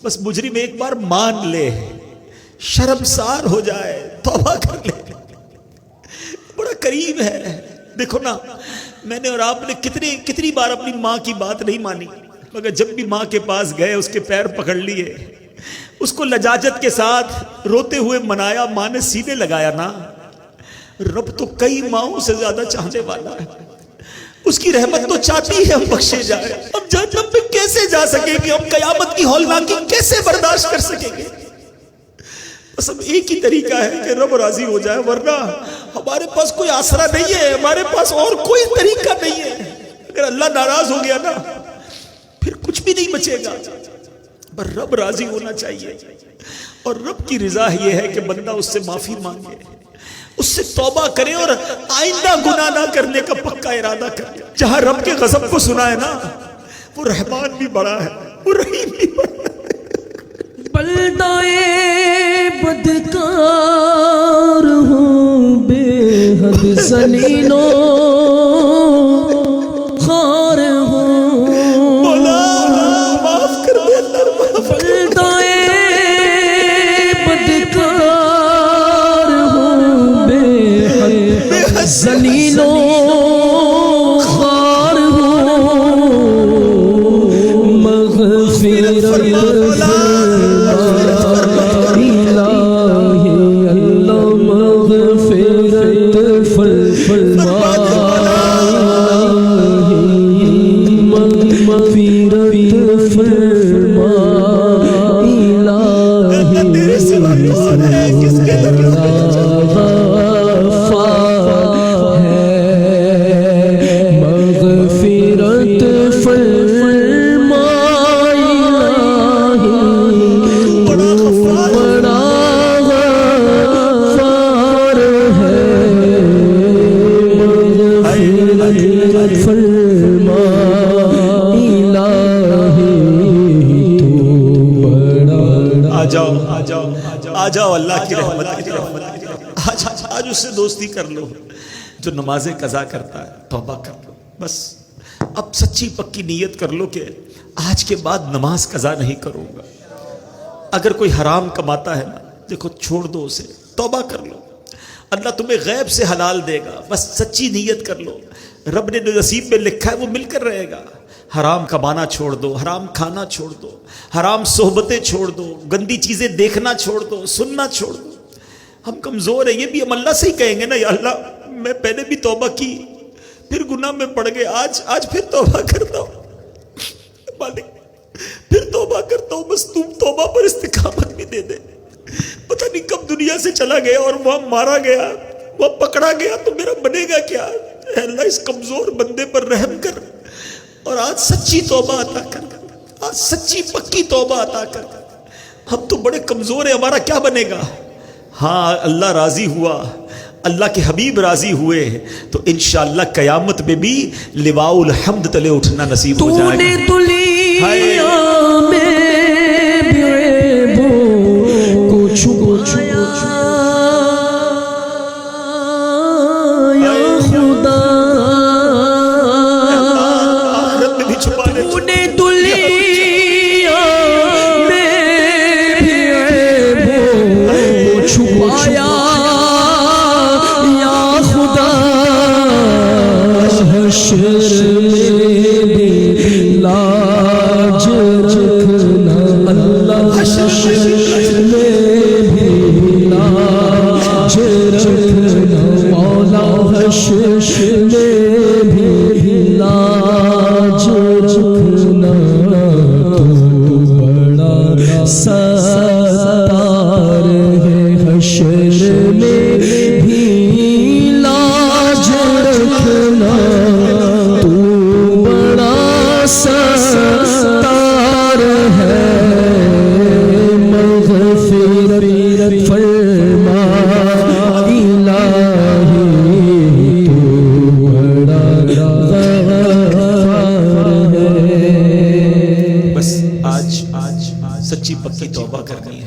بس مجرم ایک بار مان لے، شرمسار ہو جائے، توبہ کر لے، بڑا قریب ہے۔ دیکھو نا، میں نے اور آپ نے کتنی بار اپنی ماں کی بات نہیں مانی، مگر جب بھی ماں کے پاس گئے اس کے پیر پکڑ لیے، اس کو لجاجت کے ساتھ روتے ہوئے منایا، ماں نے سینے لگایا نا۔ رب تو کئی ماؤں سے زیادہ چاہنے والا ہے، اس کی رحمت تو چاہتی ہے ہم بخشے جائیں۔ ہم جہنم میں کیسے جا سکیں گے؟ ہم قیامت کی ہولناکی کیسے برداشت کر سکیں گے؟ بس اب ایک ہی طریقہ ہے کہ رب راضی ہو جائے، ورنہ ہمارے پاس کوئی آسرا نہیں ہے، ہمارے پاس اور کوئی طریقہ نہیں ہے۔ اگر اللہ ناراض ہو گیا نا پھر کچھ بھی نہیں بچے گا، پر رب راضی ہونا چاہیے، اور رب کی رضا یہ ہے کہ بندہ اس سے معافی مانگے، اس سے توبہ کرے اور آئندہ گناہ نہ کرنے کا پکا ارادہ کرے۔ جہاں رب کے غضب کو سنا ہے نا، وہ رحمان بھی بڑا ہے، وہ رحیم بھی بڑا ہے۔ بلدائے بدکار ہوں بے حد ذلیل و خوار ہوں، مولا معاف کر دے اللہ، بلدائے بدکار ہوں بے حد ذلیل و خوار ہوں، مغفرت آجاؤ اللہ کی رحمت، آج اس سے دوستی کر لو جو نمازیں قضا کرتا ہے، توبہ کر لو۔ بس اب سچی پکی نیت کر لو کہ آج کے بعد نماز قضا نہیں کروں گا۔ اگر کوئی حرام کماتا ہے نا، دیکھو چھوڑ دو اسے، توبہ کر لو، اللہ تمہیں غیب سے حلال دے گا۔ بس سچی نیت کر لو، رب نے نصیب میں لکھا ہے وہ مل کر رہے گا۔ حرام کمانا چھوڑ دو، حرام کھانا چھوڑ دو، حرام صحبتیں چھوڑ دو، گندی چیزیں دیکھنا چھوڑ دو، سننا چھوڑ دو۔ ہم کمزور ہیں، یہ بھی ہم اللہ سے ہی کہیں گے نا، یا اللہ میں پہلے بھی توبہ کی، پھر گناہ میں پڑ گئے، آج پھر توبہ کرتا ہوں مالک، پھر توبہ کرتا ہوں، بس تم توبہ پر استقامت بھی دے دے۔ پتہ نہیں کب دنیا سے چلا گیا اور وہاں مارا گیا، وہاں پکڑا گیا تو میرا بنے گا کیا؟ اے اللہ اس کمزور بندے پر رحم کر، اور آج سچی توبہ عطا کر، آج سچی پکی توبہ عطا کر۔ ہم تو بڑے کمزور ہیں، ہمارا کیا بنے گا؟ ہاں اللہ راضی ہوا، اللہ کے حبیب راضی ہوئے تو انشاءاللہ قیامت میں بھی لواء الحمد تلے اٹھنا نصیب ہو جائے گا۔ تو نے دنیا میں بھی عیبوں کو چھپایا یا خدا، تو نے دنیا میں بھی عیبوں کو چھپایا یا خدا، حشر میں بھی لاج رکھنا اللہ، حشر میں بھی لاج رکھنا مولا، حشر میں بھی لاج رکھنا، تو بڑا ستار ہے، حشر میں بھی لاج رکھنا، تو بڑا ستار ہے، مغفرت فرما الہی، تو بڑا غفار ہے۔ بس آج سچی پکی توبہ کرنی ہے۔